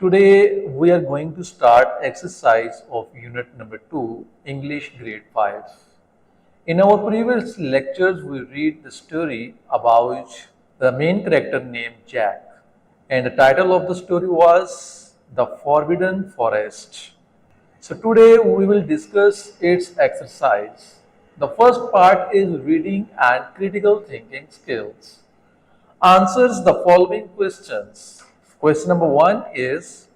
Today we are going to start exercise of unit number 2, English grade 5. In our previous lectures we read the story about the main character named Jack, and the title of the story was The Forbidden Forest. So today we will discuss its exercise. The first part is reading and critical thinking skills. Answers the following questions. Question number 1 is,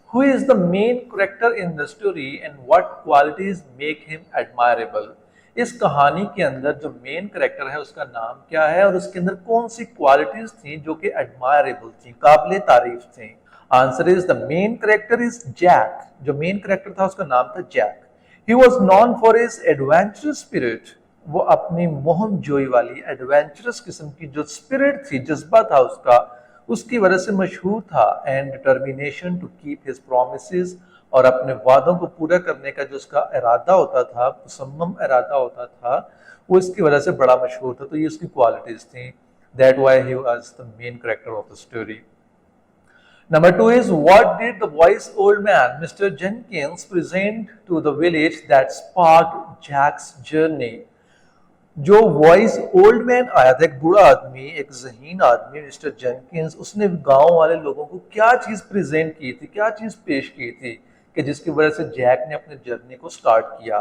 who is the main character in the story and what qualities make him admirable? इस कहानी के अंदर जो main character है उसका नाम क्या है और उसके अंदर कौन सी क्वालिटीज थी जो कि एडमायरेबल थी, काबिले तारीफ थी? Answer is the main character is Jack. जो मेन करेक्टर था उसका नाम था Jack. He was known for his adventurous spirit. वो अपनी मोहम जोई वाली एडवेंचरस किस्म की जो स्पिरिट थी, जज्बा था उसका, उसकी वजह से मशहूर था. And determination to keep his promises, और अपने वादों को पूरा करने का जो उसका इरादा होता था, मुसम्मम इरादा होता था, वो इसकी वजह से बड़ा मशहूर था. तो ये उसकी क्वालिटीज थी. That why he was the main character of the story. Number 2 is, what did the wise old man, Mr. Jenkins, present to the village that sparked Jack's journey? जो वॉइस ओल्ड मैन आया था, एक बूढ़ा आदमी, एक ज़हीन आदमी, mister Jenkins, उसने गांव वाले लोगों को क्या चीज प्रेजेंट की थी, क्या चीज पेश की थी कि जिसकी वजह से जैक ने अपने जर्नी को स्टार्ट किया?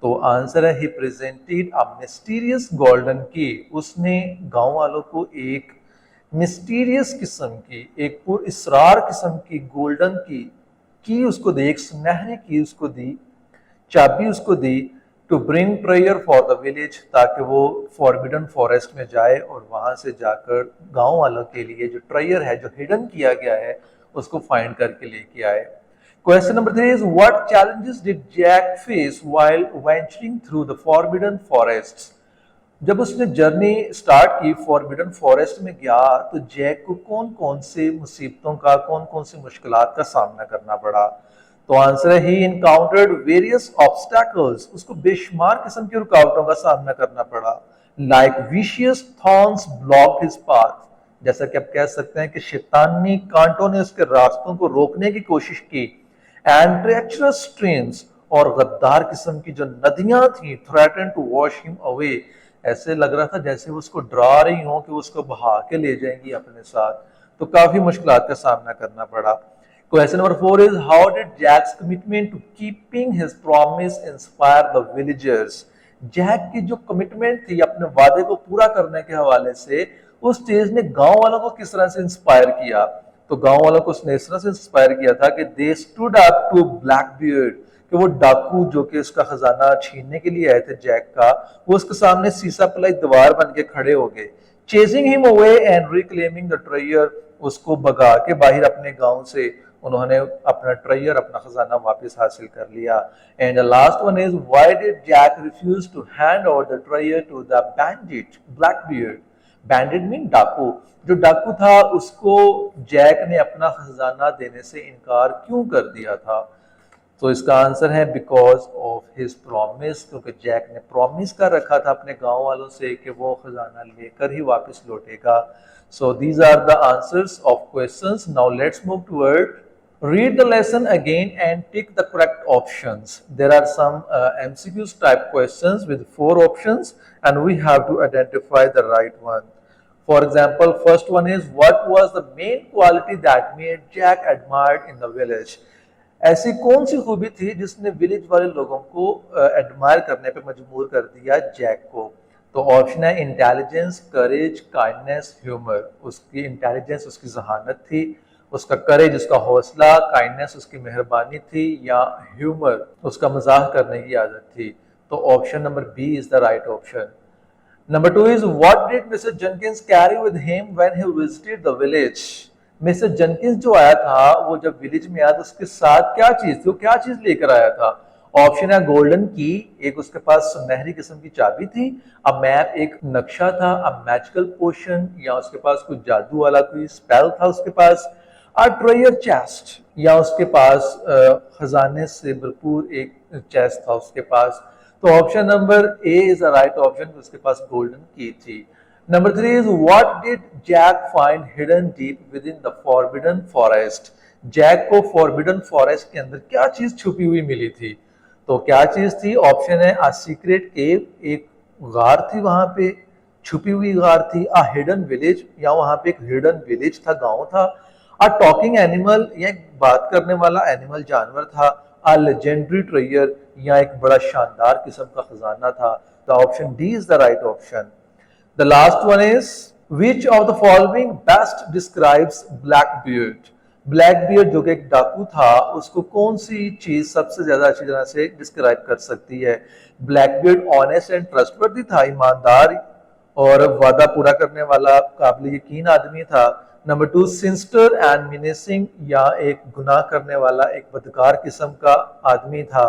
तो आंसर है, he presented a mysterious golden की. उसने गांव वालों को एक मिस्टीरियस किस्म की, एक पुरअसरार किस्म की गोल्डन की उसको दी, एक सुनहरी की उसको दी, चाबी उसको दी, to bring treasure for the village, ताकि वो फॉरबिडन फॉरेस्ट में जाए और वहां से जाकर गांव वालों के लिए जो ट्रेयर है, जो हिडन किया गया है, उसको फाइंड करके लेके आए. Question number 3 is, what challenges did Jack face while venturing through the forbidden forest? जब उसने जर्नी स्टार्ट की, फॉरबिडन फॉरेस्ट में गया, तो जैक को कौन कौन से मुसीबतों का, कौन कौन सी मुश्किलात का सामना करना पड़ा? तो आंसर है, ही इनकाउंटर्ड वेरियस ऑब्स्टैकल्स. उसको बेशुमार किस्म की रुकावटों का सामना करना पड़ा. Like vicious thorns blocked his path. जैसा कि आप कह सकते हैं कि शैतानी कांटों ने उसके रास्तों को रोकने की कोशिश की. एंड ट्रेचरस स्ट्रीम्स, और गद्दार किस्म की जो नदियां थी, threaten to wash him away. ऐसे लग रहा था जैसे वो उसको डरा रही हो कि वो उसको बहा के ले जाएंगी अपने साथ. तो काफी मुश्किलात का सामना करना पड़ा. Question number 4 is, how did Jack's commitment to keeping his promise inspire the villagers? Jack की जो कमिटमेंट थी अपने वादे को पूरा करने के हवाले से, उस चीज ने गांव वालों को किस तरह से इंस्पायर किया? तो गांव वालों को उसने इस तरह से इंस्पायर किया था कि दे स्टूड अप टू ब्लैकबियर्ड, कि वो डाकू जो कि उसका खजाना छीनने के लिए आए थे जैक का, वो उसके सामने सीसा पलाई दीवार बन के खड़े हो गए. Chasing him away and reclaiming the treasure, उसको भगा के बाहर अपने गांव से उन्होंने अपना ट्रेयर, अपना खजाना वापस हासिल कर लिया. And the last one is, why did Jack refuse to hand over the treasure to the bandit Blackbeard? Bandit mean डाकू. जो डाकू था उसको जैक ने अपना खजाना देने से इनकार क्यों कर दिया था? तो इसका आंसर है, बिकॉज ऑफ हिज प्रॉमिस, क्योंकि जैक ने प्रॉमिस कर रखा था अपने गांव वालों से कि वो खजाना लेकर ही वापस लौटेगा. So these are the answers of questions. Now let's move toward read the lesson again and tick the correct options. There are some MCQs type questions with 4 options and we have to identify the right one. For example, first one is, what was the main quality that made Jack admired in the village? ऐसी कौन सी खूबी थी जिसने village वाले लोगों को admire करने पे मजबूर कर दिया जैक को? तो ऑप्शन है, इंटेलिजेंस, करेज, काइंडनेस, ह्यूमर. उसकी इंटेलिजेंस उसकी जहानत थी, उसका करेज उसका हौसला, काइंडनेस उसकी मेहरबानी थी, या ह्यूमर उसका मजाक करने की आदत थी. तो option number B is the right option. Number 2 is, what did mister Jenkins carry with him when he visited the village? Mister Jenkins जो आया था, वो जब विलेज में आया तो उसके साथ क्या चीज थी, वो क्या चीज लेकर आया था? ऑप्शन है, गोल्डन की, एक उसके पास सुनहरी किस्म की चाबी थी, अ मैप, एक नक्शा था, अ मैजिकल पोशन, या उसके पास कोई जादू वाला कोई स्पेल था उसके पास, अ ट्रेयर चेस्ट, या उसके पास खजाने से भरपूर एक चेस्ट था उसके पास. तो option number A is the right option, उसके पास गोल्डन की थी. Number 3 is, what did Jack find hidden deep within the forbidden forest? Jack को फॉरबिडन फॉरेस्ट के अंदर क्या चीज छुपी हुई मिली थी? तो क्या चीज थी? ऑप्शन है अ सीक्रेट केव, एक गार थी वहां पे, छुपी हुई गार थी। अ हिडन विलेज, या वहां पे एक हिडन विलेज था, गांव था। अ टॉकिंग एनिमल, या एक बात करने वाला एनिमल, जानवर था। अ लेजेंडरी ट्रेयर, या एक बड़ा शानदार किस्म का खजाना था। The option D is the right option. The last one is, which of the following best describes Blackbeard? Blackbeard जो कि एक डाकू था, उसको कौन सी चीज सबसे ज्यादा अच्छी तरह से डिस्क्राइब कर सकती है? ब्लैकबियर्ड ऑनेस्ट एंड ट्रस्टवर्दी था, ईमानदार और वादा पूरा करने वाला काबिल यकीन आदमी था। नंबर टू, सिंस्टर एंड मिनेसिंग, या एक गुनाह करने वाला एक बदकार किस्म का आदमी था।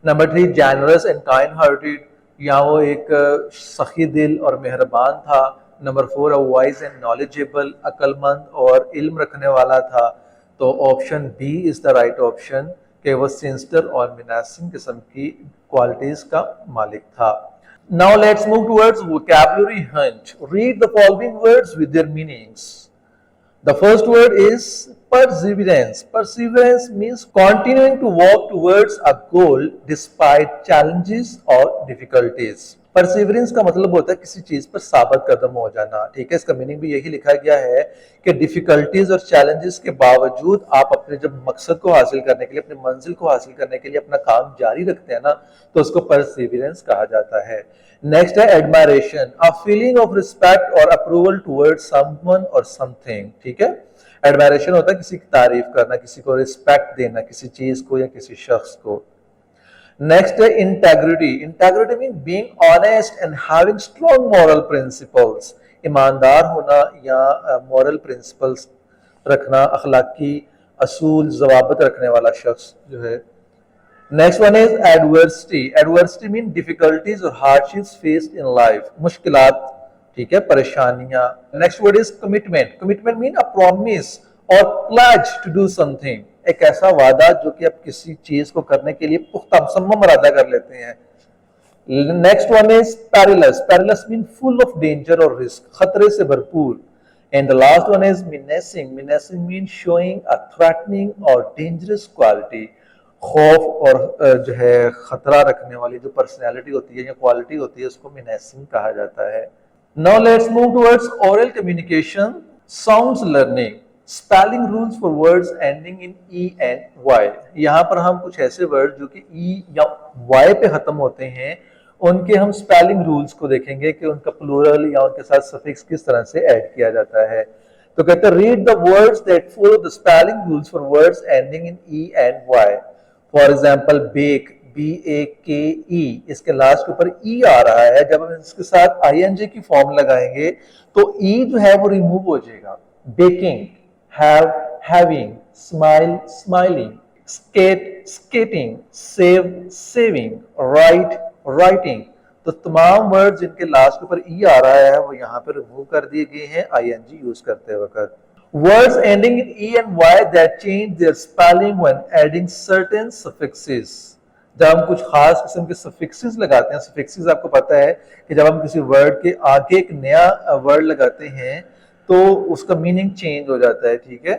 Number three, generous and kind hearted, या वो एक सखी दिल और मेहरबान था। Number four, wise and knowledgeable, अक्लमंद और इल्म रखने वाला था। तो option B is the right option, कि वो सिंस्टर और मिनासिंग किस्म की क्वालिटीज का मालिक था। Now let's move towards vocabulary Hunt. Read the following words with their meanings. The first word is perseverance. Perseverance means continuing to walk towards a goal despite challenges or difficulties. Perseverance का मतलब होता है किसी चीज पर साबित कदम हो जाना, ठीक है। इसका मीनिंग भी यही लिखा गया है कि डिफिकल्टीज और चैलेंजेस के बावजूद आप अपने जब मकसद को हासिल करने के लिए, अपनी मंजिल को हासिल करने के लिए अपना काम जारी रखते हैं ना, तो उसको परसिवरेंस कहा जाता है। नेक्स्ट है admiration, a feeling of respect और अप्रूवल टुवर्ड्स समवन और समथिंग, ठीक है। एडमायरेशन होता है किसी की तारीफ करना, किसी को रिस्पेक्ट देना, किसी चीज को या किसी शख्स को। नेक्स्ट है integrity. Integrity mean being honest and having strong moral principles, ईमानदार होना या मॉरल प्रिंसिपल्स रखना, अखलाकी असूल जवाबत रखने वाला शख्स जो है। Next one is adversity. Adversity mean difficulties और हार्डशिप्स फेस्ड इन लाइफ, मुश्किलात, ठीक है, परेशानियां। Next word is commitment. Commitment mean a promise और प्लेज टू डू समथिंग, एक ऐसा वादा जो कि आप किसी चीज को करने के लिए पुख्ता मुसम्मम इरादा कर लेते हैं। Next one is perilous. Perilous mean full of danger और रिस्क, खतरे से भरपूर। And the last one is menacing. Menacing mean showing a threatening और डेंजरस क्वालिटी, खौफ और जो है खतरा रखने वाली जो पर्सनैलिटी होती है या क्वालिटी होती है, उसको मिनेसिंग कहा जाता है। Now let's move towards oral communication, sounds learning, spelling rules for words ending in E and Y। यहाँ पर हम कुछ ऐसे वर्ड जो कि E या Y पे खत्म होते हैं, उनके हम स्पेलिंग रूल्स को देखेंगे कि उनका प्लूरल या उनके साथ सफिक्स किस तरह से ऐड किया जाता है। तो कहते हैं read the words that follow the spelling rules for words ending in E and Y। For example bake, BAKE, इसके लास्ट के ऊपर ई आ रहा है, जब हम इसके साथ ING की फॉर्म लगाएंगे तो ई जो है वो रिमूव हो जाएगा। Baking, have, having, smile, smiling, skate, skating, save, saving, write, writing. तो तमाम वर्ड जिनके लास्ट के ऊपर ई आ रहा है वो यहाँ पे रिमूव कर दिए गए हैं ING यूज करते वक्त। Words ending in E and Y that change their spelling when adding certain suffixes। जब हम कुछ खास किस्म के सफिक्सेस लगाते हैं, सफिक्सेस आपको पता है कि जब हम किसी वर्ड के आगे एक नया वर्ड लगाते हैं तो उसका मीनिंग चेंज हो जाता है, ठीक है।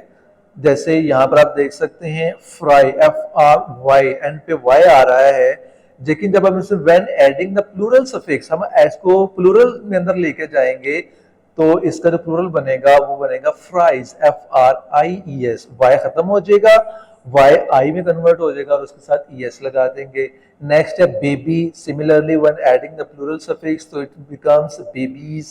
जैसे यहाँ पर आप देख सकते हैं फ्राई, FRY, एंड पे Y आ रहा है, लेकिन जब हम इसे when adding the plural suffix, हम एस को प्लूरल में अंदर लेके जाएंगे तो इसका जो प्लूरल बनेगा वो बनेगा फ्राइज, FRIES, Y खत्म हो जाएगा, YI में कन्वर्ट हो जाएगा और उसके साथ ES लगा देंगे। नेक्स्ट है baby. Similarly when adding the plural suffix तो it becomes babies.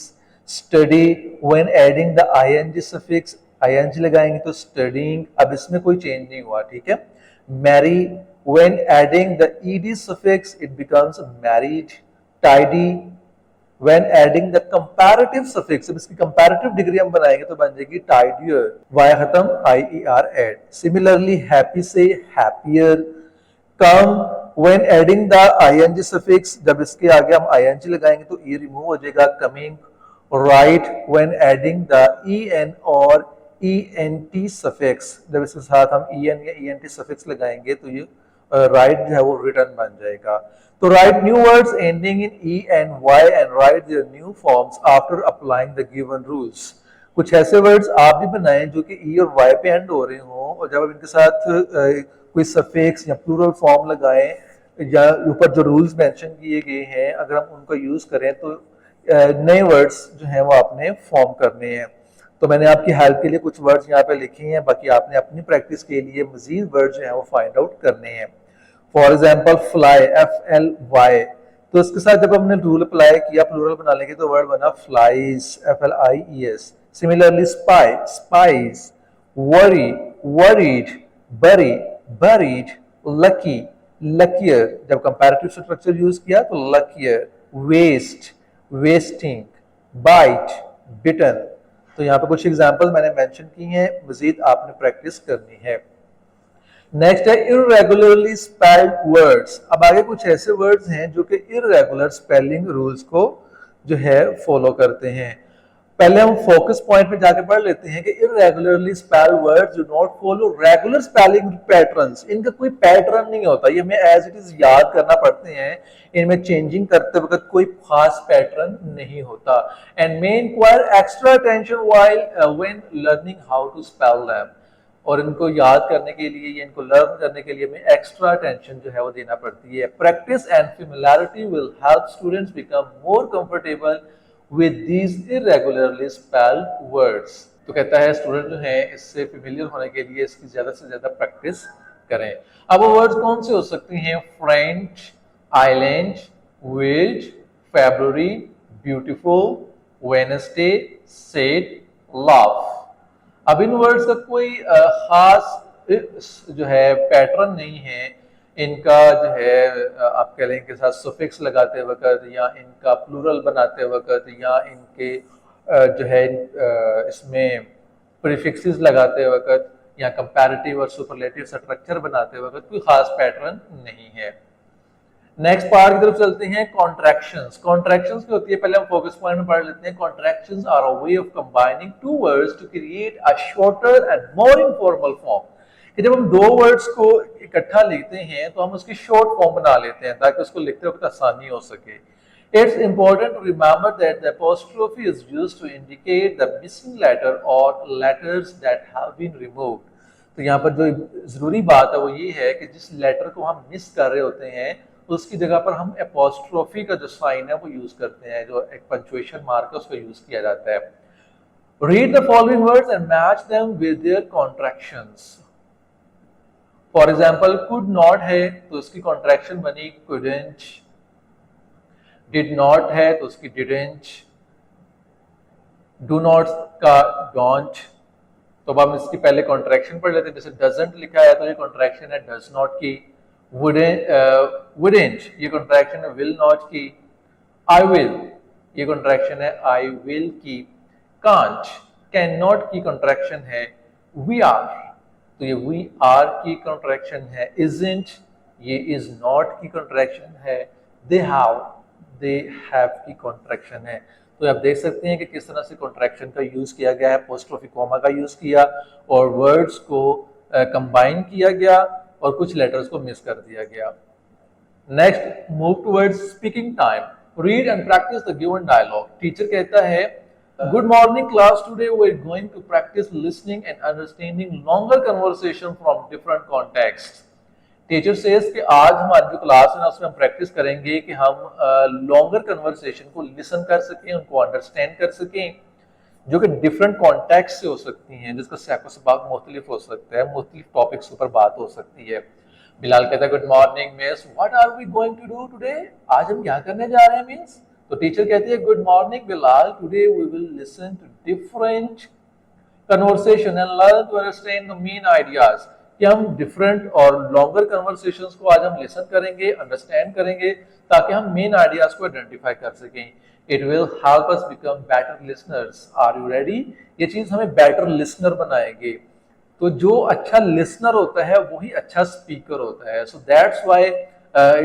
Study, when adding the ING suffix, ING लगाएंगे तो स्टडीइंग। अब इसमें कोई चेंज नहीं हुआ, ठीक है। Marry, when adding the ED suffix it becomes married. Tidy, when adding the comparative suffix, अब इसकी comparative डिग्री हम बनाएंगे तो बन जाएगी tidier, y खत्म, IER add। Similarly happy से happier। come, when adding the ING suffix, जब इसके आगे हम ING लगाएंगे तो e रिमूव हो जाएगा, coming। right, when adding the EN और ENT suffix, जब इसके साथ हम EN या ENT suffix लगाएंगे तो ये right जो है वो रिटर्न बन जाएगा। तो write new words ending in E and Y and write their new forms after applying the given rules। कुछ ऐसे वर्ड्स आप भी बनाएं जो कि ई और वाई पे एंड हो रहे हों, और जब आप इनके साथ कोई सफिक्स या प्लूरल फॉर्म लगाएं या ऊपर जो रूल्स मेंशन किए गए हैं अगर हम उनको यूज करें तो नए वर्ड्स जो हैं वो आपने फॉर्म करने हैं। तो मैंने आपकी हेल्प के लिए कुछ वर्ड्स यहाँ पे लिखे हैं, बाकी आपने अपनी प्रैक्टिस के लिए मजीद वर्ड जो है वो फाइंड आउट करने हैं। फॉर एग्जाम्पल फ्लाई, FLY, तो इसके साथ जब हमने रूल अप्लाई किया प्लूरल बना लेंगे तो वर्ड बना flies, FLIES। Similarly spy, spice, worry, worried, बरी, बरीड, लकी, luckier, जब कंपैरेटिव स्ट्रक्चर यूज किया तो luckier, वेस्ट, वेस्टिंग, बाइट, बिटन। तो यहाँ पे कुछ एग्जांपल मैंने मेंशन की हैं, मजीद आपने प्रैक्टिस करनी है। नेक्स्ट है इरेगुलरली स्पेल्ड वर्ड्स। अब आगे कुछ ऐसे वर्ड्स हैं जो कि इरेगुलर स्पेलिंग रूल्स को जो है फॉलो करते हैं। पहले हम फोकस पॉइंट पे जाके पढ़ लेते हैं कि irregularly spelled words do not follow regular spelling patterns. इनका कोई पैटर्न नहीं होता, ये हमें एज इट इज याद करना पड़ते हैं। इनमें चेंजिंग करते वक्त कोई खास पैटर्न नहीं होता and may inquire extra attention while when learning how to spell them. और इनको याद करने के लिए या इनको लर्न करने के लिए हमें एक्स्ट्रा अटेंशन जो है वो देना पड़ती है। Practice and familiarity will help students become more comfortable with these irregularly spelled words। तो कहता है स्टूडेंट जो है इससे फेमिलियर होने के लिए इसकी ज्यादा से ज्यादा प्रैक्टिस करें। अब वो वर्ड्स कौन से हो सकते हैं? French, island, wild, February, beautiful, Wednesday, said, love. अब इन वर्ड्स का कोई खास जो है पैटर्न नहीं है। इनका जो है आप कह लें के साथ सुफिक्स लगाते वक्त या इनका प्लूरल बनाते वक्त या इनके जो है इसमें प्रीफिक्सेस लगाते वक्त या कंपैरेटिव और सुपरलेटिव स्ट्रक्चर बनाते वक्त कोई खास पैटर्न नहीं है। नेक्स्ट पार्ट की तरफ चलते हैं, कॉन्ट्रैक्शंस। कॉन्ट्रैक्शंस क्या होती है पहले हम फोकस पॉइंट में पढ़ लेते हैं। Contractions are a way of combining two words to create a shorter and more informal form. कि जब हम दो वर्ड्स को इकट्ठा लिखते हैं तो हम उसकी शॉर्ट फॉर्म बना लेते हैं ताकि उसको लिखते वक्त आसानी हो सके। It's important to remember that the apostrophe is used to indicate the missing letter or letters that have been removed। तो यहाँ पर जो जरूरी बात है वो ये है कि जिस लेटर को हम मिस कर रहे होते हैं उसकी जगह पर हम एपोस्ट्रोफी का जो साइन है वो यूज करते हैं, जो एक पंक्चुएशन मार्क है उसको यूज किया जाता है। Read the following words and match them with their contractions। For example could not है तो उसकी कॉन्ट्रैक्शन बनी couldn't। डिड नॉट है तो उसकी didn't। डू नॉट का don't। तो अब हम इसकी पहले कॉन्ट्रैक्शन पढ़ लेते हैं। जैसे doesn't लिखा है तो ये कॉन्ट्रैक्शन है does not की। wouldn't ये कॉन्ट्रैक्शन है will not की। I will ये कॉन्ट्रैक्शन है I will की। can't cannot की कॉन्ट्रैक्शन है we are, तो ये वी आर की कॉन्ट्रैक्शन है। isn't ये is not की कॉन्ट्रैक्शन है। they have की कॉन्ट्रैक्शन है। तो आप देख सकते हैं कि किस तरह से कॉन्ट्रैक्शन का यूज किया गया है। अपोस्ट्रोफी कॉमा का यूज किया और वर्ड्स को कंबाइन किया गया और कुछ लेटर्स को मिस कर दिया गया। Next move towards speaking time. Read and practise the given dialogue. Teacher कहता है Good morning class, today we're going to practice listening and understanding longer conversation from different contexts। Teacher says कि आज हमारी जो class है ना उसमें हम प्रैक्टिस करेंगे कि हम लॉन्गर कन्वर्सेशन को लिसन कर सकें, उनको अंडरस्टैंड कर सकें, जो कि डिफरेंट कॉन्टेक्स्ट से हो सकती हैं, जिसका सैको सबाक मुख्तलिफ हो सकता है, मुख्तलिफ टॉपिक्स के ऊपर बात हो सकती है। बिलाल कहता है good morning miss, what are we going to do today? आज हम क्या करने जा रहे हैं मिस? तो टीचर कहती है good morning Bilal, today we will listen to different conversation and learn to understand the main ideas. कि हम डिफरेंट और लॉन्गर कन्वर्सेशंस को आज हम लिसन करेंगे, अंडरस्टैंड करेंगे ताकि हम मेन आइडियाज को आइडेंटिफाई कर सकें। It will help us become better listeners. Are you ready? ये चीज हमें बेटर लिसनर बनाएंगे। तो जो अच्छा लिसनर होता है वही अच्छा स्पीकर होता है। So that's why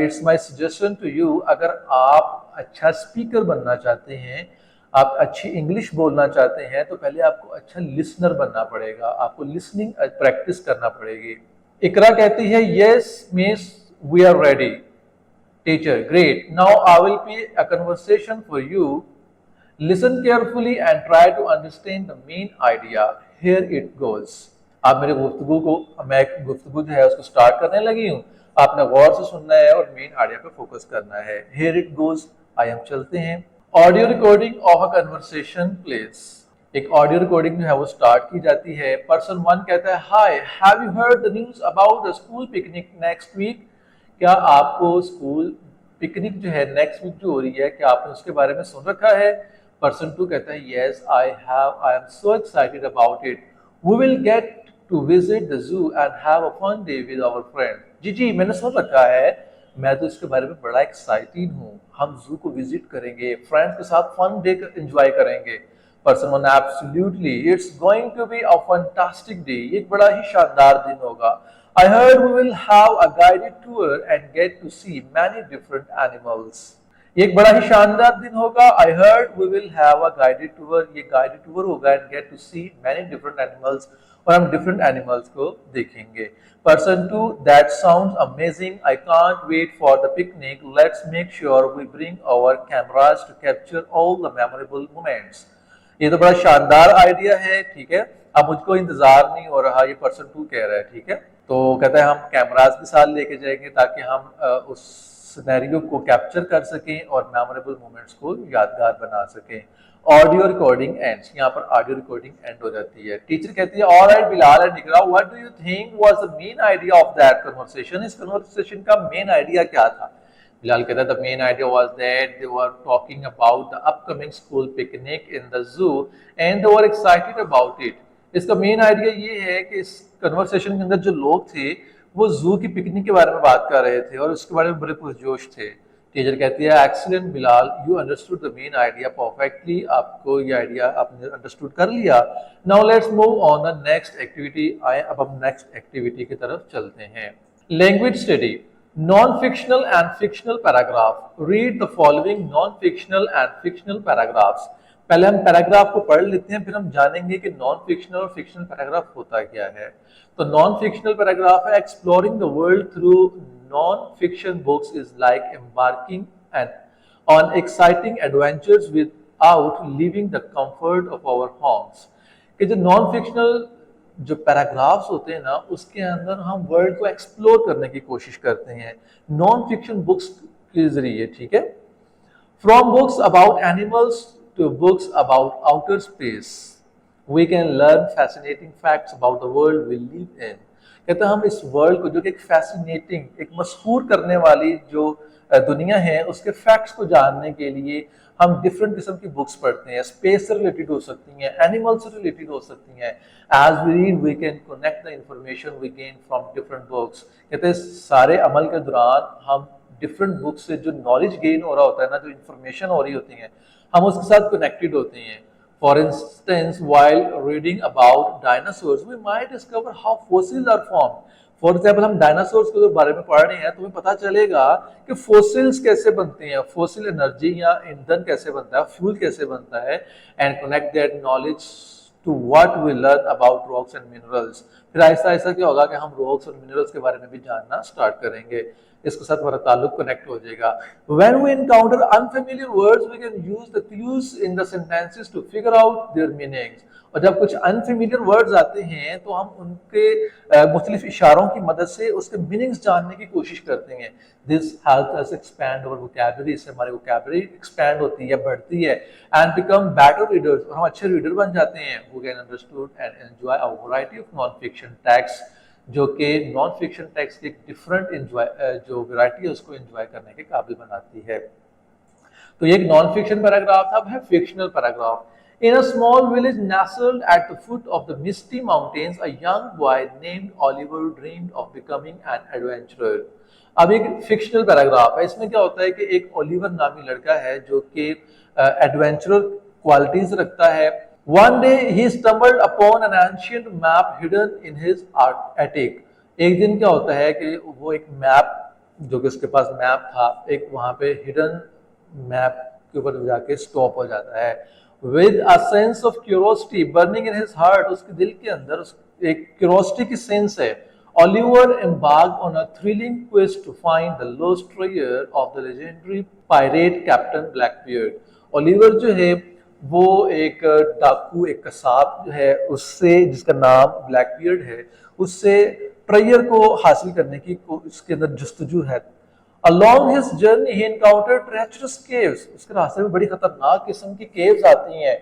it's my suggestion to you, अगर आप अच्छा स्पीकर बनना चाहते हैं, आप अच्छी इंग्लिश बोलना चाहते हैं, तो पहले आपको अच्छा लिसनर बनना पड़ेगा, आपको लिसनिंग प्रैक्टिस करना पड़ेगी। इकरा कहती है yes miss we are ready. Teacher great, now I will be a conversation for you Listen carefully and try to understand the main idea. Here it goes. आप मेरे गुफ्तगू को मैं एक गुफ्तगू जो है उसको स्टार्ट करने लगी हूँ, आपने गौर से सुनना है और मेन आइडिया पे फोकस करना है। Here it goes. आइए हम चलते हैं। Audio recording of a conversation place. एक ऑडियो रिकॉर्डिंग जो है वो स्टार्ट की जाती है। पर्सन 1 कहता है, hi, have you heard the news about the school picnic next week? क्या आपको स्कूल पिकनिक जो है नेक्स्ट वीक जो हो रही है, क्या आपने उसके बारे में सुन रखा है? पर्सन 2 कहता है, yes I have, I am so excited about it, we will get to visit the zoo and have a fun day with our friend. जी मैंने सुन रखा है, मैं तो इसके बारे में बड़ा एक्साइटेड हूँ। हम जू को विजिट करेंगे, फ्रेंड्स के साथ फन डे एंजॉय करेंगे। Person 1, absolutely, it's going to be a fantastic day, ये एक बड़ा ही शानदार दिन होगा। I heard we will have a guided tour and get to see many different animals. ये एक बड़ा ही शानदार दिन होगा। I heard we will have a guided tour, ये guided tour होगा and get to see many different animals, और हम different animals को देखेंगे। Person 2, that sounds amazing. I can't wait for the picnic. Let's make sure we bring our cameras to capture all the memorable moments. ये तो बड़ा शानदार idea है, ठीक है। अब मुझको इंतजार नहीं हो रहा, ये पर्सन 2 कह रहा है, ठीक है। तो कहता है हम कैमरास भी साथ लेके जाएंगे ताकि हम उस सिनेरियो को कैप्चर कर सकें और मेमोरेबल मोमेंट्स को यादगार बना सकें। ऑडियो रिकॉर्डिंग एंड्स, यहाँ पर ऑडियो रिकॉर्डिंग एंड हो जाती है। टीचर कहती है, alright Bilal and Iqra, what do you think was the main idea of that conversation? इस कन्वर्सेशन का मेन आइडिया क्या था? बिलाल कहता है, the main idea was that they were talking about the upcoming school picnic in the zoo and they were excited about it. इसका main idea ये है कि इस कन्वर्सेशन के अंदर जो लोग थे वो जू की पिकनिक के बारे में बात कर रहे थे और उसके बारे में बड़े पुरजोश थे। टीचर कहती है, excellent Bilal, you understood the main idea perfectly, आपको ये आइडिया आपने अंडरस्टूड कर लिया। Now let's move on the next activity. आए अब हम नेक्स्ट एक्टिविटी की तरफ चलते हैं। Language study, non fictional and fictional paragraph. Read the following non fictional and fictional paragraphs. पहले हम पैराग्राफ को पढ़ लेते हैं, फिर हम जानेंगे कि नॉन फिक्शनल और फिक्शनल पैराग्राफ होता क्या है। तो नॉन फिक्शनल पैराग्राफ है, exploring the world through non fiction books is like embarking and on exciting adventures without leaving the comfort of our homes. कि जो नॉन फिक्शनल जो पैराग्राफ्स होते हैं ना, उसके अंदर हम वर्ल्ड को एक्सप्लोर करने की कोशिश करते हैं नॉन फिक्शन बुक्स के जरिए, ठीक है। From books about animals to books about outer space, we can learn fascinating facts about the world we live in। कहते हैं हम इस वर्ल्ड को, जो कि एक फैसिनेटिंग, एक मशहूर करने वाली जो दुनिया है, उसके फैक्ट्स को जानने के लिए हम डिफरेंट किस्म की बुक्स पढ़ते हैं। स्पेस से रिलेटेड हो सकती हैं, एनिमल से रिलेटेड हो सकती हैं। As we read we can connect the information we gain from different books. कहते हैं सारे अमल के दौरान हम डिफरेंट बुक्स से जो नॉलेज गेन हो रहा होता है ना, जो इंफॉर्मेशन हो रही होती है, हम उसके साथ कनेक्टेड होते हैं। For instance, while reading about dinosaurs we might discover how fossils are formed. For example, हम डायनासोर्स के बारे में पढ़ रहे हैं तो हमें पता चलेगा कि फॉसिल्स कैसे बनते हैं, फॉसिल एनर्जी या ईंधन कैसे बनता है, फ्यूल कैसे बनता है, and connect that knowledge to what we learn about rocks and minerals. फिर ऐसा ऐसा क्या होगा कि हम रॉक्स और मिनरल्स के बारे में भी जानना स्टार्ट करेंगे, इसके साथ हमारा ताल्लुक कनेक्ट हो जाएगा। When we encounter unfamiliar words, we can use the clues in the sentences to figure out their meanings। और जब कुछ अनफेमिलियर वर्ड्स आते हैं तो हम उनके मुख्तलिफ इशारों की मदद से उसके मीनिंग्स जानने की कोशिश करते हैं। This help us expand our vocabulary, इससे हमारी वोकैबुलरी एक्सपैंड होती है, बढ़ती है, एंड बिकम बेटर रीडर्स, और हम अच्छे रीडर बन जाते हैं। who can understood and enjoy a variety of non-fiction texts, जो कि नॉन फिक्शन टेक्स्ट की एक डिफरेंट जो वैरायटी है उसको एंजॉय करने के काबिल बनाती है। तो ये एक नॉन फिक्शन पैराग्राफ था। अब है fictional paragraph. In a small village nestled at the foot of the misty mountains, a young boy named Oliver dreamed of becoming an adventurer। अब एक फिक्शनल पैराग्राफ है, इसमें क्या होता है कि एक ओलिवर नामी लड़का है जो कि एडवेंचरर क्वालिटीज रखता है। One day he stumbled upon an ancient map hidden in his attic। एक दिन क्या होता है कि वो एक मैप, जो कि उसके पास मैप था, एक वहां पे हिडन मैप के ऊपर जाके स्टॉप हो जाता है। With a sense of curiosity burning in his heart, उसके दिल के अंदर एक क्यूरोसिटी की सेंस है। Oliver embarked on a thrilling quest to find the lost treasure of the legendary pirate Captain Blackbeard। Oliver जो है वो एक डाकू, एक कसाब जो है उससे, जिसका नाम ब्लैकबियर्ड है, उससे ट्रेयर को हासिल करने की उसके अंदर जस्तजू है। Along his journey he encountered treacherous caves, उसके रास्ते में बड़ी खतरनाक किस्म की caves आती हैं,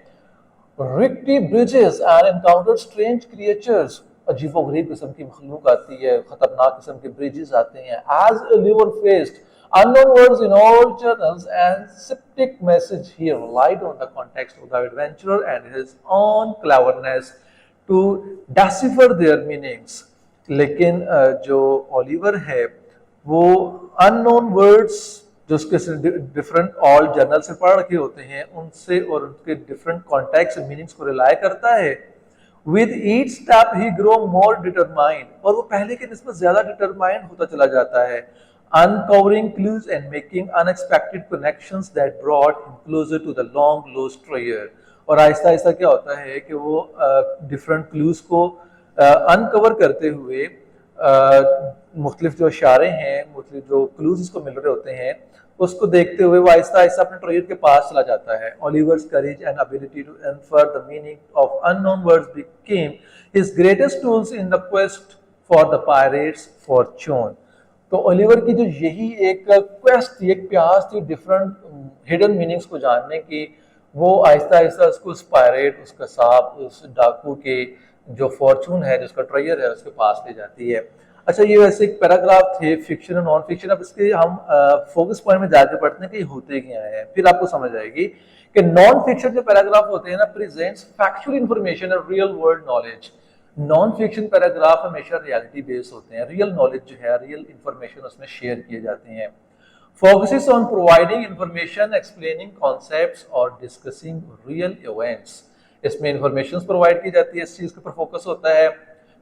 rickety bridges and encountered strange creatures, अजीबोगरीब किस्म की मखलूक आती है, खतरनाक किस्म के ब्रिजेस आते हैं। As Oliver faced unknown words in all channels and septic message, he relied on the context of the adventurer and his own cleverness to decipher their meanings। लेकिन जो ओलिवर है वो अननोन वर्ड्स जो उसके different all journal से पढ़ रखे होते हैं उनसे और उनके डिफरेंट कॉन्टेक्स्ट मीनिंग्स को रिलाय करता है। With each step he grow more determined, और वो पहले के निस्बत ज्यादा डिटरमाइंड होता चला जाता है। uncovering clues and making unexpected connections that brought him closer to the long lost treasure। और आहिस्ता आहिस्ता क्या होता है कि वो डिफरेंट क्लूज को अनकवर करते हुए मुख्तलिफ जो इशारे हैं, मुख्तलिफ जो क्लूज उसको मिल रहे होते हैं, उसको देखते हुए वो आहिस्ता आहिस्ता अपने ट्रेजर के पास चला जाता है। Oliver's courage and ability to infer the meaning of unknown words became his greatest tools in the quest for the pirate's fortune. तो ओलिवर की जो यही एक क्वेस्ट थी, एक प्यास थी डिफरेंट हिडन मीनिंग्स को जानने की, वो आहिस्ता आहिस्ता उसको उस पायरेट, उस कसाब, उस डाकू के जो फॉर्चून है, जिसका ट्रेजर है, उसके पास ले जाती है। अच्छा, ये वैसे एक पैराग्राफ थे फिक्शन और नॉन फिक्शन। अब इसके हम फोकस पॉइंट में जाकर पढ़ते हैं कि होते क्या है, फिर आपको समझ आएगी कि नॉन फिक्शन जो पैराग्राफ होते हैं ना, प्रेजेंट्स फैक्चुअल इंफॉर्मेशन और real world knowledge. Non fiction paragraph हमेशा रियलिटी बेस्ड होते हैं, रियल नॉलेज जो है, रियल इंफॉर्मेशन उसमें शेयर किए जाते हैं। Focuses on providing information, explaining concepts और डिस्कसिंग रियल इवेंट्स। इसमें इंफॉर्मेशन प्रोवाइड की जाती है, इस चीज के ऊपर फोकस होता है,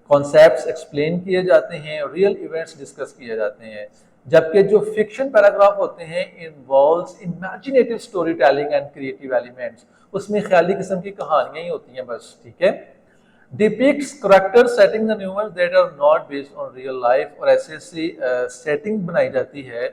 कॉन्सेप्ट्स एक्सप्लेन किए जाते हैं, रियल इवेंट्स डिस्कस किए जाते हैं। जबकि जो फिक्शन पैराग्राफ होते हैं involves imaginative story telling and creative elements, उसमें ख्याली किस्म की कहानियां ही होती हैं बस, ठीक है। Depicts character settings and humours that are not based on real life, और ऐसी सेटिंग बनाई जाती है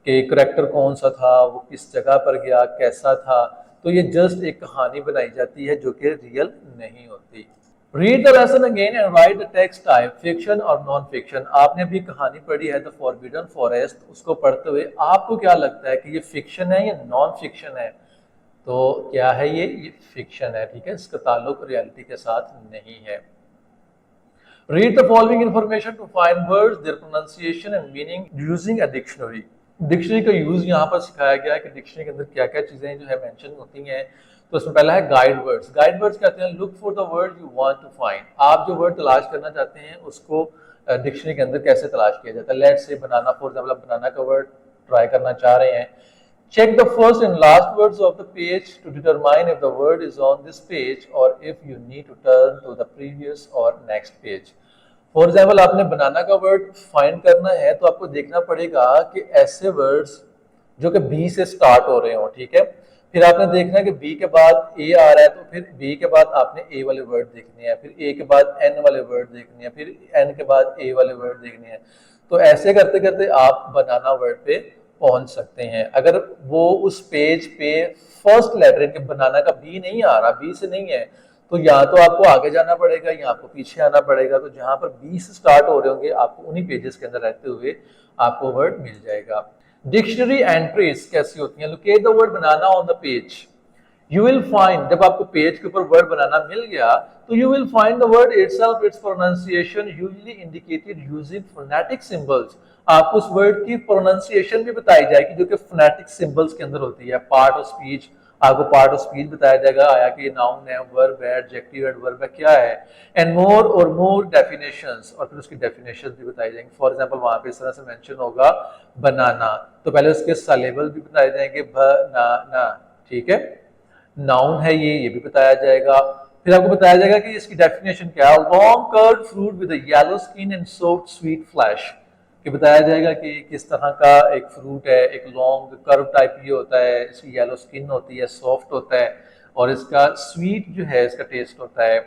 कि करेक्टर कौन सा था, वो किस जगह पर गया, कैसा था, तो ये जस्ट एक कहानी बनाई जाती है जो कि रियल नहीं होती। Read the lesson again and right the text type, fiction और नॉन फिक्शन। आपने अभी कहानी पढ़ी है द फॉरबिडन फॉरेस्ट, उसको पढ़ते हुए आपको क्या लगता है कि ये फिक्शन है या नॉन फिक्शन है? तो क्या है ये फिक्शन है, ठीक है, इसका ताल्लुक रियलिटी के साथ नहीं है। Read the following information to find words, their pronunciation and meaning using a dictionary. Dictionary का यूज यहाँ पर सिखाया गया है कि डिक्शनरी के अंदर क्या क्या चीजें जो है मेंशन होती हैं। तो उसमें पहला है गाइड वर्ड्स। गाइड वर्ड्स कहते हैं look for the word you want to find. आप जो वर्ड तलाश करना चाहते हैं उसको डिक्शनरी के अंदर कैसे तलाश किया जाता है। Let's say banana, for example आप बनाना का वर्ड ट्राई करना चाह रहे हैं। Check the first and last words of the page to determine if the word is on this page और if you need to turn to the previous और next page. For example आपने banana का word find करना है तो आपको देखना पड़ेगा कि ऐसे वर्ड्स जो कि बी से स्टार्ट हो रहे हो, ठीक है। फिर आपने देखना है कि बी के बाद ए आ रहा है तो फिर बी के बाद आपने ए वाले वर्ड देखने हैं, फिर ए के बाद एन वाले वर्ड देखने हैं, फिर एन के बाद ए वाले वर्ड देखने हैं। तो ऐसे करते करते आप बनाना वर्ड पे पहुंच सकते हैं। अगर वो उस पेज पे फर्स्ट लेटर के बनाना का बी नहीं आ रहा, बी से नहीं है, तो या तो आपको आगे जाना पड़ेगा या आपको पीछे आना पड़ेगा। तो जहां पर बी से स्टार्ट हो रहे होंगे आपको उन्हीं पेजेस के अंदर रहते हुए आपको वर्ड मिल जाएगा। डिक्शनरी एंट्रीज कैसी होती हैं? Locate the word banana on the page. You will find, जब आपको पेज के ऊपर वर्ड बनाना मिल गया तो you will find the word itself, it's pronunciation usually indicated using phonetic symbols. आपको उस वर्ड की प्रोनाउंसिएशन भी बताई जाएगी जो कि फोनेटिक सिंबल्स के अंदर होती है। पार्ट ऑफ स्पीच, आपको पार्ट ऑफ स्पीच बताया जाएगा, आया कि ये नाउन है, वर्ब है, एडजेक्टिव है, वर्ब है, क्या है, एंड मोर और मोर डेफिनेशंस, और फिर उसकी डेफिनेशंस भी बताई जाएंगी। फॉर एग्जांपल वहां पे इस तरह से मेंशन होगा बनाना, तो पहले उसके सिलेबल भी बताए जाएंगे, बनाना, ठीक है, नाउन है ये भी बताया जाएगा। फिर आपको बताया जाएगा कि इसकी डेफिनेशन क्या है। Long curved fruit with a yellow skin and soft sweet flash, कि बताया जाएगा कि किस तरह का एक फ्रूट है, एक लॉन्ग कर्व टाइप ये होता है, इसकी येलो स्किन होती है, सॉफ्ट होता है और इसका स्वीट जो है इसका टेस्ट होता है।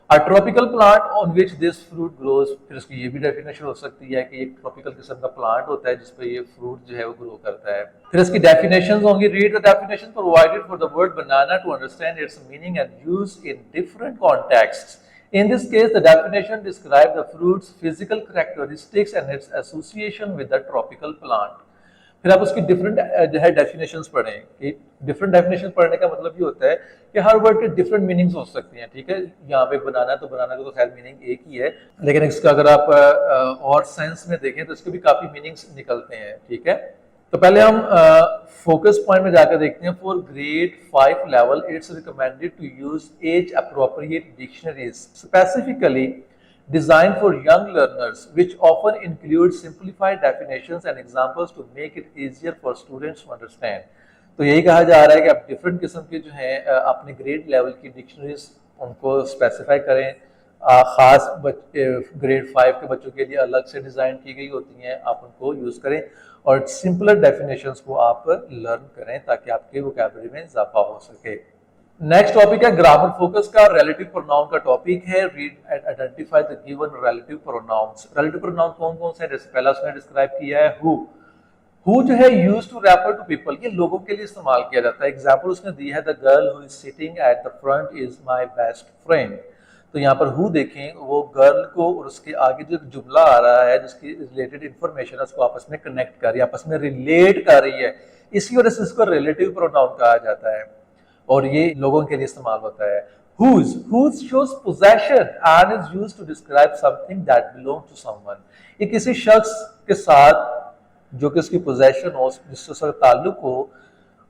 A tropical plant on which this fruit grows, फिर उसकी ये भी डेफिनेशन हो सकती है कि एक ट्रॉपिकल किस्म का प्लांट होता है जिस पे ये फ्रूट जो है वो ग्रो करता है। फिर इसकी डेफिनेशंस होंगी। Read the definition provided for the word banana to understand its meaning and use in different contexts. In this case, the definition describes the fruit's physical characteristics and its association with the tropical plant. फिर आप उसकी different जो है definitions पढ़ें कि different definition पढ़ने का मतलब ये होता है कि हर वर्ड के डिफरेंट मीनिंग्स हो सकती हैं, ठीक है। यहाँ पे बनाना तो बनाना का तो खैर मीनिंग एक ही है, लेकिन इसका अगर आप और सेंस में देखें तो इसके भी काफी मीनिंग्स निकलते हैं, ठीक है। तो पहले हम फोकस पॉइंट में जाकर देखते हैं। For grade 5 level it's recommended to use age appropriate dictionaries specifically designed for young learners, which often include simplified definitions and examples to make it easier for students to understand. तो यही कहा जा रहा है कि आप डिफरेंट किस्म के जो हैं अपने ग्रेड लेवल की डिक्शनरीज उनको स्पेसिफाई करें। खास ग्रेड 5 के बच्चों के लिए अलग से डिज़ाइन की गई होती हैं, आप उनको यूज़ करें और सिंपलर डेफिनेशंस को आप लर्न करें ताकि आपके वोकैबुलरी में इजाफा हो सके। नेक्स्ट टॉपिक है ग्रामर फोकस का, रिलेटिव प्रोनाउन का टॉपिक है। Read and identify the given relative pronouns. Relative pronoun कौन कौन से हैं? जैसे पहला उसने डिस्क्राइब किया है हु जो है used to refer to people, ये लोगों के लिए इस्तेमाल किया जाता है। एग्जांपल उसने दी है the girl who is sitting at the front is my best friend. तो यहाँ पर हु देखें, वो गर्ल को और उसके आगे जो जुमला आ रहा है जिसकी रिलेटेड इंफॉर्मेशन उसको आपस में कनेक्ट कर रही है, आपस में रिलेट कर रही है, इसी वजह से इसको रिलेटिव प्रोनाउन कहा जाता है और ये लोगों के लिए इस्तेमाल होता है। whose shows possession and is used to describe something that belongs to someone। ये किसी शख्स के साथ जो कि उसकी पोजेशन हो, जिससे उसका ताल्लुक हो,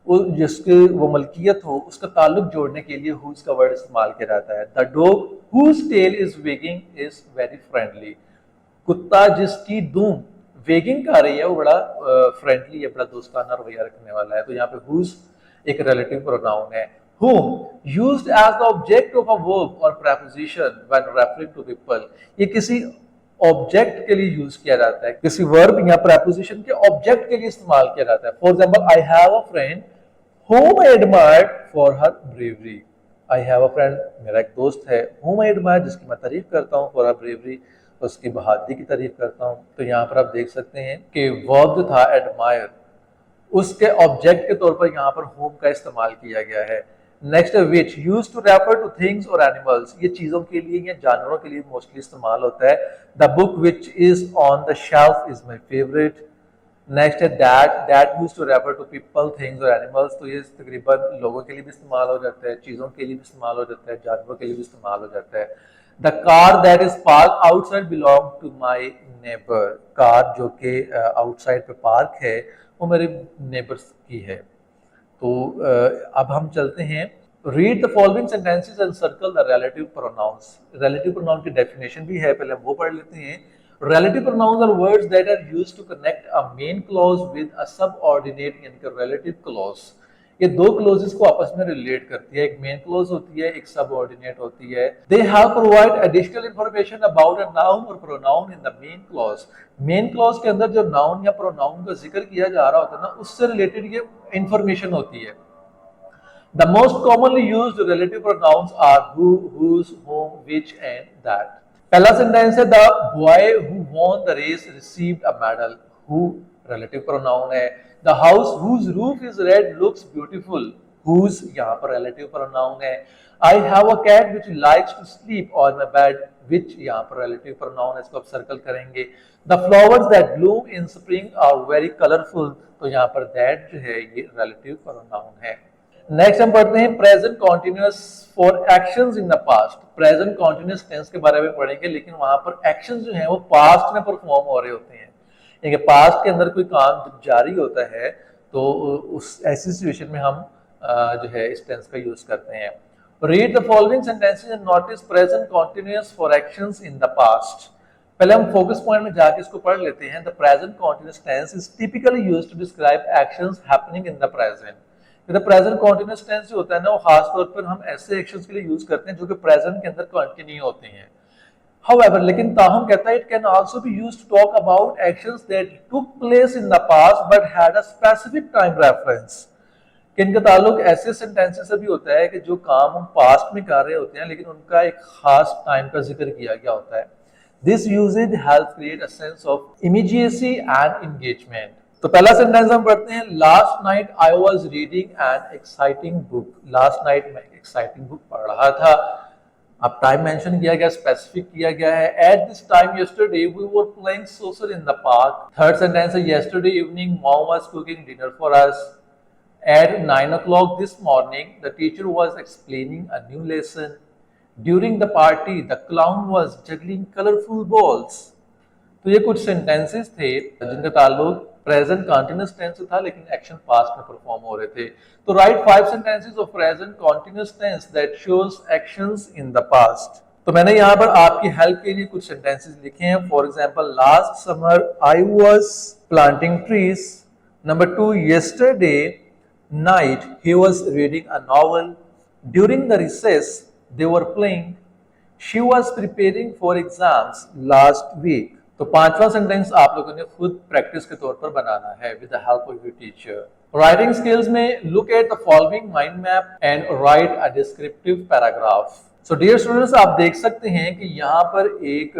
जिसकी वो मलकियत हो, उसका ताल्लुक जोड़ने के लिए whose का वर्ड इस्तेमाल किया जाता है। The dog whose tail is wagging is very friendly। कुत्ता जिसकी दूम वेगिंग कर रही है वो बड़ा फ्रेंडली है, बड़ा दोस्ताना रवैया रखने वाला है। तो यहाँ पे whose एक रिलेटिव प्रोनाउन है। whom used as the object of a verb or preposition when referring to people, ये किसी ऑब्जेक्ट के लिए यूज किया जाता है, किसी वर्ब या प्रेपोजिशन के ऑब्जेक्ट के लिए इस्तेमाल किया जाता है। For example, I have a friend whom I admire for her bravery। I have a friend, मेरा एक दोस्त है, whom I admire, जिसकी मैं तारीफ करता हूँ, for her bravery, उसकी बहादुरी की तारीफ करता हूँ। तो यहाँ पर आप देख सकते हैं कि वर्ब जो था एडमायर, उसके ऑब्जेक्ट के तौर पर यहाँ पर होम का इस्तेमाल किया गया है। Next which used to refer to things और एनिमल्स, ये चीजों के लिए या जानवरों के लिए मोस्टली इस्तेमाल होता है। The book which is on the shelf is my favourite. Next है that used to refer to people, things और एनिमल्स, तो ये तकरीबन लोगों के लिए भी इस्तेमाल हो जाता है, चीजों के लिए भी इस्तेमाल हो जाता है, जानवरों के लिए भी इस्तेमाल हो जाता है। The car that is park outside belong to my neighbour, car जो कि आउटसाइड पे पार्क है वो मेरे नेबर्स की है। तो अब हम चलते हैं। Read the following sentences and circle the relative pronouns. Relative pronoun की डेफिनेशन भी है, पहले हम वो पढ़ लेते हैं। Relative pronouns are words that are used to connect a main clause with a subordinate यानी कि रिलेटिव क्लॉज। ये दो क्लोजेस को आपस में रिलेट करती है, एक मेन क्लॉज होती है, एक सबऑर्डिनेट होती है। They have provide additional information about a noun और pronoun in the main clause. Main clause के अंदर जो नाउन या प्रोनाउन का जिक्र किया जा रहा होता है ना, उससे रिलेटेड ये इंफॉर्मेशन होती है। The most commonly used relative pronouns are who, whose, whom, which and that। पहला सेंटेंस है the boy who won the race received a medal. Who relative pronoun है। The house whose roof is red looks beautiful। whose यहाँ पर relative pronoun है। I have a cat which likes to sleep on my bed, which यहाँ पर relative pronoun है, इसको आप circle करेंगे। The flowers that bloom in spring are very colorful, तो यहाँ पर that जो है ये रिलेटिव प्रोनाउन है। नेक्स्ट हम पढ़ते हैं present continuous for actions in the past. Present continuous tense के बारे में पढ़ेंगे, लेकिन वहां पर एक्शंस जो हैं वो पास्ट में परफॉर्म हो रहे होते हैं। यानी पास्ट के अंदर कोई काम जब जारी होता है तो उस ऐसी सिचुएशन में हम जो है इस टेंस का यूज करते हैं। Read the following sentences and notice present continuous for actions in the past. पहले हम फोकस पॉइंट में जाके इसको पढ़ लेते हैं। The present continuous tense is typically used to describe actions happening in the present. तो प्रेजेंट कॉन्टिन्यूअस टेंस जो होता है ना, वो खास तौर पर हम ऐसे एक्शंस के लिए यूज करते हैं जो कि प्रेजेंट के अंदर कंटिन्यू होते हैं। However, लेकिन ताहम कहता है it can also be used to talk about actions that took place in the past but had a specific time reference। कि इनका ताल्लुक ऐसे सेंटेंसेस से भी होता है कि जो काम हम पास्ट में कर रहे होते हैं लेकिन उनका एक खास टाइम का जिक्र किया गया होता है। This usage help create a sense of immediacy and engagement. तो पहला सेंटेंस हम पढ़ते हैं, last night I was reading an exciting book. Last night मैं एक्साइटिंग बुक पढ़ रहा था। अब टाइम मेंशन किया गया, स्पेसिफिक किया गया है। At this time yesterday we were playing social in the park. Third sentence है, yesterday evening mom was cooking dinner for us. At 9 o'clock this morning, the teacher was explaining a new lesson. During the party, the clown was juggling colorful balls. तो ये कुछ sentences थे जिनका ताल्लुक present continuous tense से था लेकिन action past में परफॉर्म हो रहे थे। तो write 5 sentences of present continuous tense that shows actions in the past. तो मैंने यहाँ पर आपकी हेल्प के लिए कुछ सेंटेंसेस लिखे हैं। For example, last summer I was planting trees. Number 2, yesterday night he was reading a novel. During the recess they were playing. She was preparing for exams last week. तो पांचवा sentence आप लोगों ने खुद practice के तौर पर बनाना है with the help of your teacher. Writing skills में look at the following mind map and write a descriptive paragraph. So dear students, आप देख सकते हैं कि यहाँ पर एक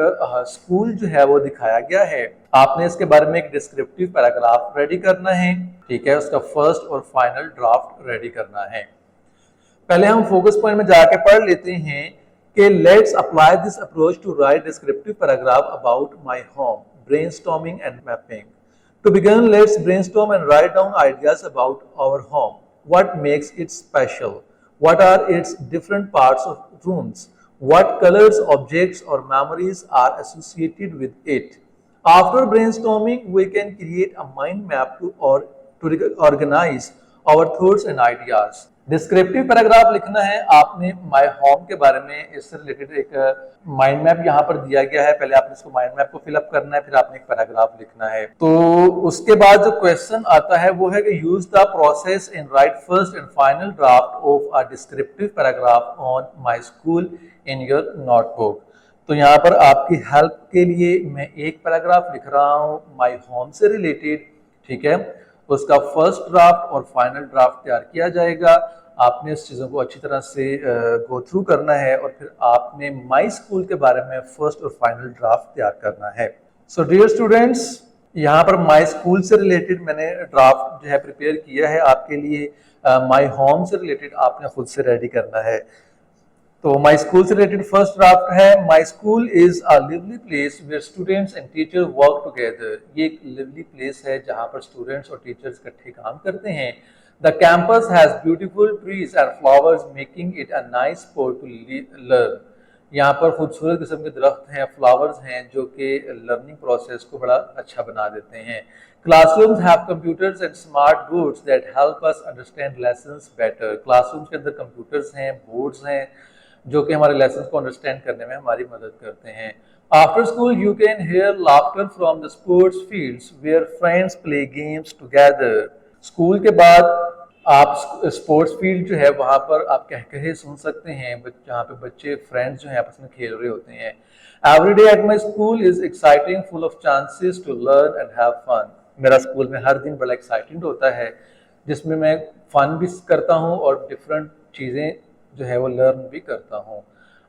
स्कूल जो है वो दिखाया गया है। आपने इसके बारे में एक डिस्क्रिप्टिव पैराग्राफ रेडी करना है, ठीक है, उसका फर्स्ट और फाइनल ड्राफ्ट रेडी करना है। पहले हम फोकस पॉइंट में जाके पढ़ लेते हैं कि let's apply this approach to write descriptive paragraph about my home, brainstorming and mapping. To begin, let's brainstorm and write down ideas about our home. What makes it special? What are its different parts of rooms? What colors, objects or memories are associated with it? After brainstorming, we can create a mind map to organize our thoughts and ideas. Descriptive paragraph लिखना है आपने my home के बारे में। इससे related एक mind map यहाँ पर दिया गया है। पहले आपने इसको माइंड मैप को फिलअप करना है, फिर आपने एक पैराग्राफ लिखना है। तो उसके बाद जो क्वेश्चन आता है वो है कि use the process in right first and final draft of a descriptive paragraph on my school in your notebook. तो यहाँ पर आपकी हेल्प के लिए मैं एक पैराग्राफ लिख रहा हूँ माय होम से रिलेटेड, ठीक है। उसका फर्स्ट ड्राफ्ट और फाइनल ड्राफ्ट तैयार किया जाएगा। आपने इस चीज़ों को अच्छी तरह से गो थ्रू करना है और फिर आपने माई स्कूल के बारे में फर्स्ट और फाइनल ड्राफ्ट तैयार करना है। सो डियर स्टूडेंट्स, यहाँ पर माई स्कूल से रिलेटेड मैंने ड्राफ्ट जो है प्रिपेयर किया है आपके लिए। माई होम से रिलेटेड आपने खुद से रेडी करना है। तो माई स्कूल से रिलेटेड फर्स्ट ड्राफ्ट है, my school is a lively place where students and teacher work together. ये एक लिवली प्लेस है जहाँ पर स्टूडेंट्स और टीचर्स इकट्ठे काम करते हैं। The campus has beautiful trees and flowers making it a nice spot to learn. यहाँ पर खूबसूरत किस्म के दरख्त हैं, फ्लावर्स हैं जो कि लर्निंग प्रोसेस को बड़ा अच्छा बना देते हैं। Classrooms have computers and smart boards that help us understand lessons better. Classrooms के अंदर computers हैं, boards हैं जो कि हमारे lessons को understand करने में हमारी मदद करते हैं। After school, you can hear laughter from the sports fields where friends play games together. School के बाद आप स्पोर्ट्स फील्ड जो है वहाँ पर आप कह सुन सकते हैं जहाँ पे बच्चे फ्रेंड्स जो हैं आपस में खेल रहे होते हैं। Every day at my school is exciting, full of chances to learn and have fun. मेरा स्कूल में हर दिन बड़ा एक्साइटिंग होता है जिसमें मैं फन भी करता हूँ और डिफरेंट चीज़ें जो है वो लर्न भी करता हूँ।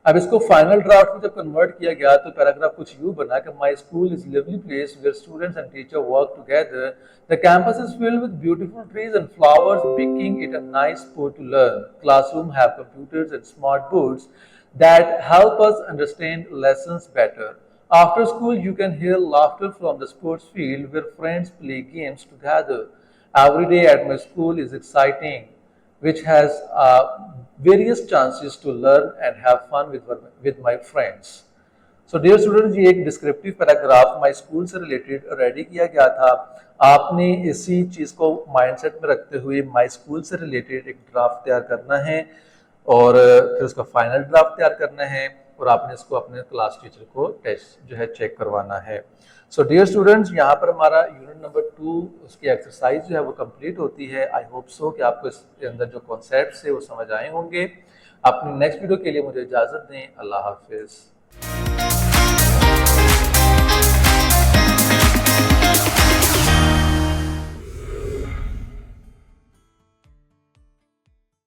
अब इसको फाइनल ड्राफ्ट में जब कन्वर्ट किया गया तो पैराग्राफ कुछ यूँ बना कि my school is lively place where students and teacher work together. The campus is filled with beautiful trees and flowers making it a nice spot to learn. Classroom have computers and smart boards that help us understand lessons better. After school, you can hear laughter from the sports field where friends play games together. Every day at my school is exciting, which has various chances to learn and have fun with my friends. So dear students, ये एक descriptive paragraph माई school से related ready किया गया था। आपने इसी चीज़ को mindset में रखते हुए माई स्कूल से रिलेटेड एक ड्राफ्ट तैयार करना है और फिर उसका फाइनल ड्राफ्ट तैयार करना है और आपने इसको अपने क्लास टीचर को टेस्ट जो है चेक करवाना है। सो डियर स्टूडेंट्स, यहाँ पर हमारा यूनिट नंबर 2 उसकी एक्सरसाइज जो है वो कंप्लीट होती है। आई होप सो कि आपको इसके अंदर जो कॉन्सेप्ट्स है वो समझ आए होंगे। अपनी नेक्स्ट वीडियो के लिए मुझे इजाज़त दें। अल्लाह हाफिज़।